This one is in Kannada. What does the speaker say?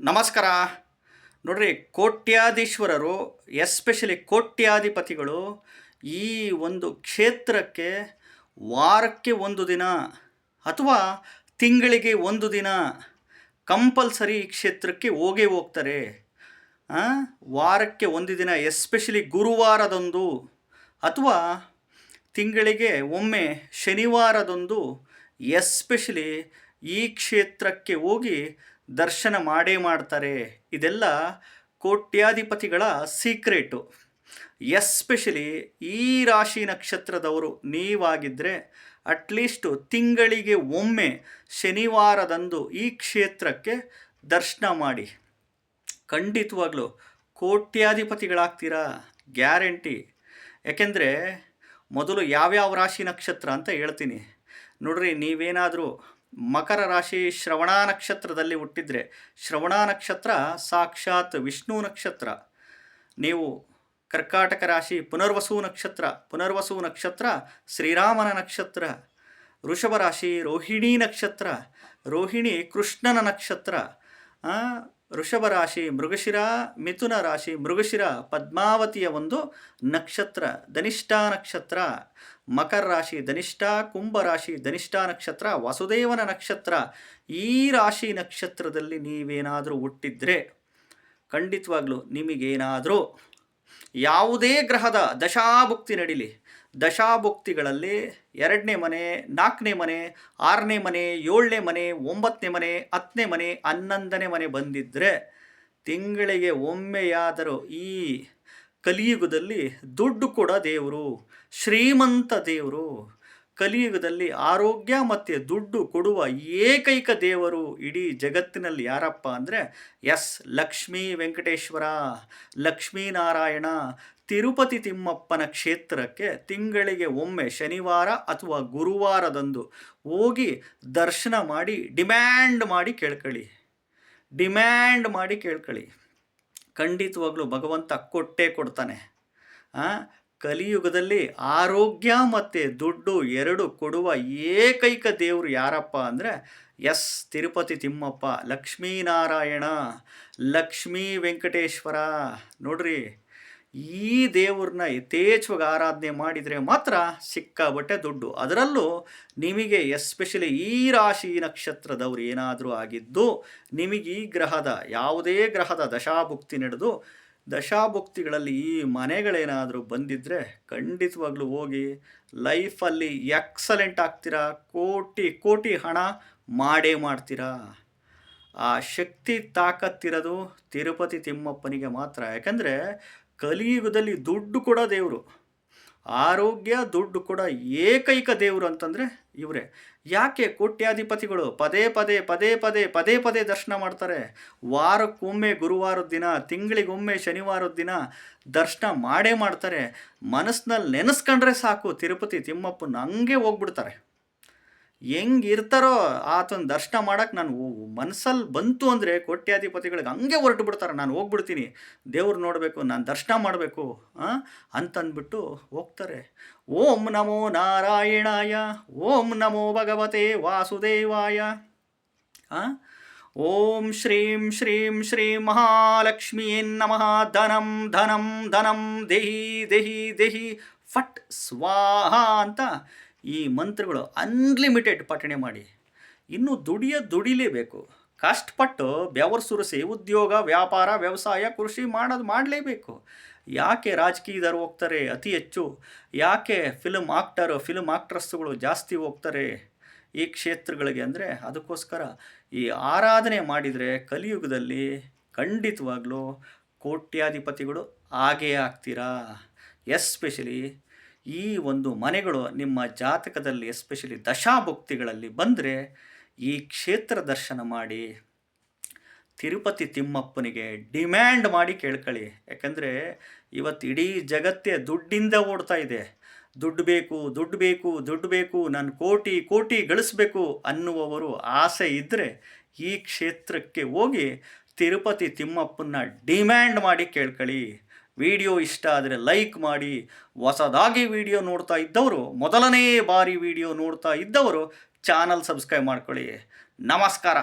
ನಮಸ್ಕಾರ. ನೋಡ್ರಿ, ಕೋಟ್ಯಾಧೀಶ್ವರರು ಎಸ್ಪೆಷಲಿ ಕೋಟ್ಯಾಧಿಪತಿಗಳು ಈ ಒಂದು ಕ್ಷೇತ್ರಕ್ಕೆ ವಾರಕ್ಕೆ ಒಂದು ದಿನ ಅಥವಾ ತಿಂಗಳಿಗೆ ಒಂದು ದಿನ ಕಂಪಲ್ಸರಿ ಈ ಕ್ಷೇತ್ರಕ್ಕೆ ಹೋಗ್ತಾರೆ. ವಾರಕ್ಕೆ ಒಂದು ದಿನ ಎಸ್ಪೆಷಲಿ ಗುರುವಾರದಂದು ಅಥವಾ ತಿಂಗಳಿಗೆ ಒಮ್ಮೆ ಶನಿವಾರದಂದು ಎಸ್ಪೆಷಲಿ ಈ ಕ್ಷೇತ್ರಕ್ಕೆ ಹೋಗಿ ದರ್ಶನ ಮಾಡೇ ಮಾಡ್ತಾರೆ. ಇದೆಲ್ಲ ಕೋಟ್ಯಾಧಿಪತಿಗಳ ಸೀಕ್ರೆಟು. ಎಸ್ಪೆಷಲಿ ಈ ರಾಶಿ ನಕ್ಷತ್ರದವರು ನೀವಾಗಿದ್ದರೆ ಅಟ್ಲೀಸ್ಟು ತಿಂಗಳಿಗೆ ಒಮ್ಮೆ ಶನಿವಾರದಂದು ಈ ಕ್ಷೇತ್ರಕ್ಕೆ ದರ್ಶನ ಮಾಡಿ. ಖಂಡಿತವಾಗ್ಲೂ ಕೋಟ್ಯಾಧಿಪತಿಗಳಾಗ್ತೀರಾ, ಗ್ಯಾರಂಟಿ. ಯಾಕೆಂದರೆ ಮೊದಲು ಯಾವ್ಯಾವ ರಾಶಿ ನಕ್ಷತ್ರ ಅಂತ ಹೇಳ್ತೀನಿ. ನೋಡ್ರಿ, ನೀವೇನಾದರೂ ಮಕರ ರಾಶಿ ಶ್ರವಣ ನಕ್ಷತ್ರದಲ್ಲಿ ಹುಟ್ಟಿದರೆ, ಶ್ರವಣ ನಕ್ಷತ್ರ ಸಾಕ್ಷಾತ್ ವಿಷ್ಣು ನಕ್ಷತ್ರ. ನೀವು ಕರ್ಕಾಟಕ ರಾಶಿ ಪುನರ್ವಸು ನಕ್ಷತ್ರ ಶ್ರೀರಾಮನ ನಕ್ಷತ್ರ. ವೃಷಭ ರಾಶಿ ರೋಹಿಣಿ ನಕ್ಷತ್ರ, ರೋಹಿಣಿ ಕೃಷ್ಣನ ನಕ್ಷತ್ರ. ವೃಷಭ ರಾಶಿ ಮೃಗಶಿರ, ಮಿಥುನ ರಾಶಿ ಮೃಗಶಿರ ಪದ್ಮಾವತಿಯ ಒಂದು ನಕ್ಷತ್ರ ಧನಿಷ್ಠ ನಕ್ಷತ್ರ. ಮಕರ ರಾಶಿ ಧನಿಷ್ಠ, ಕುಂಭ ರಾಶಿ ಧನಿಷ್ಠ ನಕ್ಷತ್ರ ವಸುದೇವನ ನಕ್ಷತ್ರ. ಈ ರಾಶಿ ನಕ್ಷತ್ರದಲ್ಲಿ ನೀವೇನಾದರೂ ಹುಟ್ಟಿದ್ರೆ ಖಂಡಿತವಾಗ್ಲೂ ನಿಮಗೇನಾದರೂ ಯಾವುದೇ ಗ್ರಹದ ದಶಾಭುಕ್ತಿ ನಡೀಲಿ, ದಶಾಭುಕ್ತಿಗಳಲ್ಲಿ 2ನೇ ಮನೆ, 4ನೇ ಮನೆ, 6ನೇ ಮನೆ, 7ನೇ ಮನೆ, 9ನೇ ಮನೆ, 10ನೇ ಮನೆ, 11ನೇ ಮನೆ ಬಂದಿದ್ದರೆ ತಿಂಗಳಿಗೆ ಒಮ್ಮೆಯಾದರೂ ಈ ಕಲಿಯುಗದಲ್ಲಿ ದುಡ್ಡು ಕೊಡೋ ದೇವರು, ಶ್ರೀಮಂತ ದೇವರು, ಕಲಿಯುಗದಲ್ಲಿ ಆರೋಗ್ಯ ಮತ್ತು ದುಡ್ಡು ಕೊಡುವ ಏಕೈಕ ದೇವರು ಇಡೀ ಜಗತ್ತಿನಲ್ಲಿ ಯಾರಪ್ಪ ಅಂದರೆ ಲಕ್ಷ್ಮೀ ವೆಂಕಟೇಶ್ವರ, ಲಕ್ಷ್ಮೀನಾರಾಯಣ. ತಿರುಪತಿ ತಿಮ್ಮಪ್ಪನ ಕ್ಷೇತ್ರಕ್ಕೆ ತಿಂಗಳಿಗೆ ಒಮ್ಮೆ ಶನಿವಾರ ಅಥವಾ ಗುರುವಾರದಂದು ಹೋಗಿ ದರ್ಶನ ಮಾಡಿ ಡಿಮ್ಯಾಂಡ್ ಮಾಡಿ ಕೇಳ್ಕೊಳ್ಳಿ. ಖಂಡಿತವಾಗ್ಲೂ ಭಗವಂತ ಕೊಟ್ಟೇ ಕೊಡ್ತಾನೆ. ಕಲಿಯುಗದಲ್ಲಿ ಆರೋಗ್ಯ ಮತ್ತು ದುಡ್ಡು ಎರಡು ಕೊಡುವ ಏಕೈಕ ದೇವರು ಯಾರಪ್ಪ ಅಂದರೆ ತಿರುಪತಿ ತಿಮ್ಮಪ್ಪ, ಲಕ್ಷ್ಮೀನಾರಾಯಣ, ಲಕ್ಷ್ಮೀ ವೆಂಕಟೇಶ್ವರ. ನೋಡ್ರಿ, ಈ ದೇವ್ರನ್ನ ಯಥೇಚ್ಛವಾಗಿ ಆರಾಧನೆ ಮಾಡಿದರೆ ಮಾತ್ರ ಸಿಕ್ಕಾಬಟ್ಟೆ ದುಡ್ಡು. ಅದರಲ್ಲೂ ನಿಮಗೆ ಎಸ್ಪೆಷಲಿ ಈ ರಾಶಿ ನಕ್ಷತ್ರದವ್ರು ಏನಾದರೂ ಆಗಿದ್ದು, ನಿಮಗೆ ಈ ಗ್ರಹದ ಯಾವುದೇ ಗ್ರಹದ ದಶಾಭುಕ್ತಿ ನಡೆದು ದಶಾಭುಕ್ತಿಗಳಲ್ಲಿ ಈ ಮನೆಗಳೇನಾದರೂ ಬಂದಿದ್ದರೆ ಖಂಡಿತವಾಗ್ಲೂ ಹೋಗಿ ಲೈಫಲ್ಲಿ ಎಕ್ಸಲೆಂಟ್ ಆಗ್ತೀರಾ. ಕೋಟಿ ಹಣ ಮಾಡೇ ಮಾಡ್ತೀರಾ. ಆ ಶಕ್ತಿ ತಾಕತ್ತಿರೋದು ತಿರುಪತಿ ತಿಮ್ಮಪ್ಪನಿಗೆ ಮಾತ್ರ. ಯಾಕಂದರೆ ಕಲಿಯುಗದಲ್ಲಿ ದುಡ್ಡು ಕೊಡೋ ದೇವರು, ಆರೋಗ್ಯ ದುಡ್ಡು ಕೊಡೋ ಏಕೈಕ ದೇವರು ಅಂತಂದರೆ ಇವರೇ. ಯಾಕೆ ಕೋಟ್ಯಾಧಿಪತಿಗಳು ಪದೇ ದರ್ಶನ ಮಾಡ್ತಾರೆ? ವಾರಕ್ಕೊಮ್ಮೆ ಗುರುವಾರದ ದಿನ, ತಿಂಗಳಿಗೊಮ್ಮೆ ಶನಿವಾರದ ದಿನ ದರ್ಶನ ಮಾಡೇ ಮಾಡ್ತಾರೆ. ಮನಸ್ಸಿನಲ್ಲಿ ನೆನೆಸ್ಕೊಂಡ್ರೆ ಸಾಕು, ತಿರುಪತಿ ತಿಮ್ಮಪ್ಪನ ಹಂಗೆ ಹೋಗ್ಬಿಡ್ತಾರೆ. ಹೆಂಗಿರ್ತಾರೋ ಆತನ ದರ್ಶನ ಮಾಡೋಕ್ಕೆ ನಾನು ಮನಸ್ಸಲ್ಲಿ ಬಂತು ಅಂದರೆ ಕೋಟ್ಯಾಧಿಪತಿಗಳಿಗೆ ಹಂಗೆ ಹೊರಟು ಬಿಡ್ತಾರೆ. ನಾನು ಹೋಗ್ಬಿಡ್ತೀನಿ, ದೇವ್ರು ನೋಡಬೇಕು, ನಾನು ದರ್ಶನ ಮಾಡಬೇಕು ಅಂತಂದ್ಬಿಟ್ಟು ಹೋಗ್ತಾರೆ. ಓಂ ನಮೋ ನಾರಾಯಣಾಯ, ಓಂ ನಮೋ ಭಗವತೆ ವಾಸುದೇವಾಯ. ಓಂ ಶ್ರೀಂ ಶ್ರೀಂ ಶ್ರೀಂ ಮಹಾಲಕ್ಷ್ಮೀ ನಮಃ. ಧನಂ ಧನಂ ಧನಂ ದೇಹಿ ದೇಹಿ ದೇಹಿ ಫಟ್ ಸ್ವಾಹ ಅಂತ ಈ ಮಂತ್ರಗಳು ಅನ್ಲಿಮಿಟೆಡ್ ಪಠಣೆ ಮಾಡಿ. ಇನ್ನು ದುಡಿಲೇಬೇಕು. ಕಷ್ಟಪಟ್ಟು ಬೆವರು ಸುರಿಸಿ ಉದ್ಯೋಗ, ವ್ಯಾಪಾರ, ವ್ಯವಸಾಯ, ಕೃಷಿ ಮಾಡಲೇಬೇಕು. ಯಾಕೆ ರಾಜಕೀಯದವರು ಹೋಗ್ತಾರೆ ಅತಿ ಹೆಚ್ಚು? ಯಾಕೆ ಫಿಲ್ಮ್ ಆಕ್ಟ್ರಸ್ಗಳು ಜಾಸ್ತಿ ಹೋಗ್ತಾರೆ ಈ ಕ್ಷೇತ್ರಗಳಿಗೆ ಅಂದರೆ ಅದಕ್ಕೋಸ್ಕರ. ಈ ಆರಾಧನೆ ಮಾಡಿದರೆ ಕಲಿಯುಗದಲ್ಲಿ ಖಂಡಿತವಾಗ್ಲೂ ಕೋಟ್ಯಾಧಿಪತಿಗಳು ಆಗೇ ಆಗ್ತೀರಾ. ಎಸ್ಪೆಷಲಿ ಈ ಒಂದು ಮನೆಗಳು ನಿಮ್ಮ ಜಾತಕದಲ್ಲಿ ಎಸ್ಪೆಷಲಿ ದಶಾಭುಕ್ತಿಗಳಲ್ಲಿ ಬಂದರೆ ಈ ಕ್ಷೇತ್ರ ದರ್ಶನ ಮಾಡಿ ತಿರುಪತಿ ತಿಮ್ಮಪ್ಪನಿಗೆ ಡಿಮ್ಯಾಂಡ್ ಮಾಡಿ ಕೇಳ್ಕೊಳ್ಳಿ. ಯಾಕಂದರೆ ಇವತ್ತು ಇಡೀ ಜಗತ್ತೇ ದುಡ್ಡಿಂದ ಓಡ್ತಾ ಇದೆ. ದುಡ್ಡು ಬೇಕು, ನಾನು ಕೋಟಿ ಗಳಿಸ್ಬೇಕು ಅನ್ನುವವರು ಆಸೆ ಇದ್ದರೆ ಈ ಕ್ಷೇತ್ರಕ್ಕೆ ಹೋಗಿ ತಿರುಪತಿ ತಿಮ್ಮಪ್ಪನ ಡಿಮ್ಯಾಂಡ್ ಮಾಡಿ ಕೇಳ್ಕೊಳ್ಳಿ. ವಿಡಿಯೋ ಇಷ್ಟ ಆದರೆ ಲೈಕ್ ಮಾಡಿ. ಹೊಸದಾಗಿ ವಿಡಿಯೋ ನೋಡ್ತಾ ಇದ್ದವರು, ಮೊದಲನೇ ಬಾರಿ ವಿಡಿಯೋ ನೋಡ್ತಾ ಇದ್ದವರು ಚಾನಲ್ ಸಬ್ಸ್ಕ್ರೈಬ್ ಮಾಡ್ಕೊಳ್ಳಿ. ನಮಸ್ಕಾರ.